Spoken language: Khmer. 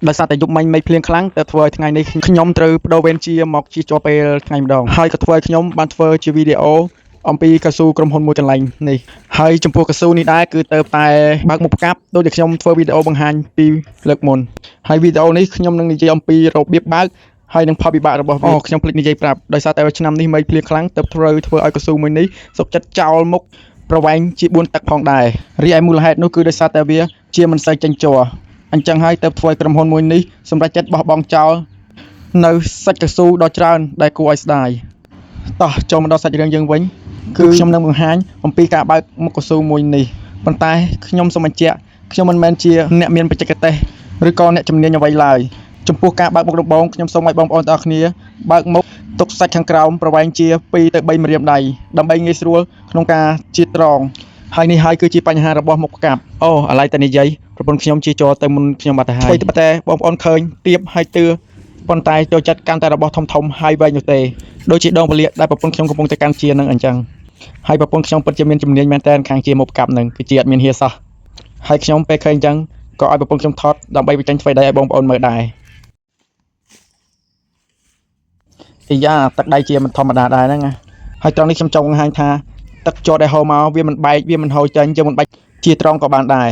ដោយសារតែយប់មិញមេឃភ្លៀងខ្លាំងតែធ្វើឲ្យថ្ងៃនេះខ្ញុំត្រូវបដូរវេនជាមកជិះជាប់ពេលថ្ងៃម្ដងហើយក៏ធ្វើឲ្យខ្ញុំបានធ្វើជាវីដេអូអំពីកៅស៊ូក្រុមហ៊ុនមួយកន្លែងនេះហើយចំពោះកៅស៊ូនេះដែរគឺទៅតែបើកមុខផ្កាប់ដូចដែលខ្ញុំធ្វើវីដេអូបង្ហាញពីលើកមុនហើយវីដេអូនេះខ្ញុំនឹងនិយាយអំពីរបៀបបើកហើយនឹងផលវិបាករបស់វាខ្ញុំភ្លេចនិយាយប្រាប់ដោយសារតែឆ្នាំនេះមេឃភ្លៀងខ្លាំងទៅធ្វើឲ្យកៅស៊ូមួយនេះសុខចិត្តចោលមុខប្រវែងជា4ទឹកផងដែររីឯមូលហេតុនោះគឺដោយសារតែវាជាមិនសូវចេញជ័រអញ្ចឹងហើយទៅធ្វើឲ្យក្រុមហ៊ុនមួយនេះសម្រេចចិត្តបោះបង់ចោលនៅសាច់កៅស៊ូដ៏ច្រើនដែលគួរឲ្យស្ដាយតោះចូលមកដល់សាច់រឿងយើងវិញគឺខ្ញុំនឹងបង្ហាញអំពីការបើកមុខកៅស៊ូមួយនេះប៉ុន្តែខ្ញុំសូមបញ្ជាក់ខ្ញុំមិនមែនជាអ្នកមានបច្ចេកទេសឬក៏អ្នកជំនាញអ្វីឡើយចំពោះការបើកមុខដំបូងខ្ញុំសូមឲ្យបងប្អូនទាំងអស់គ្នាបើកមុខទុកសាច់ខាងក្រោមប្រវែងជា2ទៅ3ម្រាមដៃដើម្បីងាយស្រួលក្នុងការជិះត្រង់ហើយនេះហើយគឺជាបញ្ហារបស់មុខផ្កាប់អូឥឡូវតែនិយាយប្រពន្ធខ្ញុំជិះចូលទៅមុនខ្ញុំបាត់ទៅហើយតែបងប្អូនឃើញទៀបហើយទឿប៉ុន្តែចូលចិត្តកាន់តែរបស់ធំហើយវែងនោះទេដូចជាដងពលាកដែលប្រពន្ធខ្ញុំកំពុងតែកាន់ជានឹងអញ្ចឹងហើយប្រពន្ធខ្ញុំពិតជាមានជំនាញមែនតើខាងជាមុខផ្កាប់នឹងគឺជាអត់មានហៀសោះហើយខ្ញុំពេលឃើញអញ្ចឹងក៏ឲ្យប្រពន្ធខ្ញុំថតដើម្បីបញ្ចេញថ្វីដៃឲ្យបងប្អូនមើលដែរអាយ៉ាទឹកដៃជាមិនធម្មតាដែរហ្នឹងហើយត្រង់នេះខ្ញុំចង់បង្ហាញថាទឹកជ័រដែលហូរមកវាមិនបែកវាមិនហូរចេញយើងមិនបាច់ជាត្រង់ក៏បានដែរ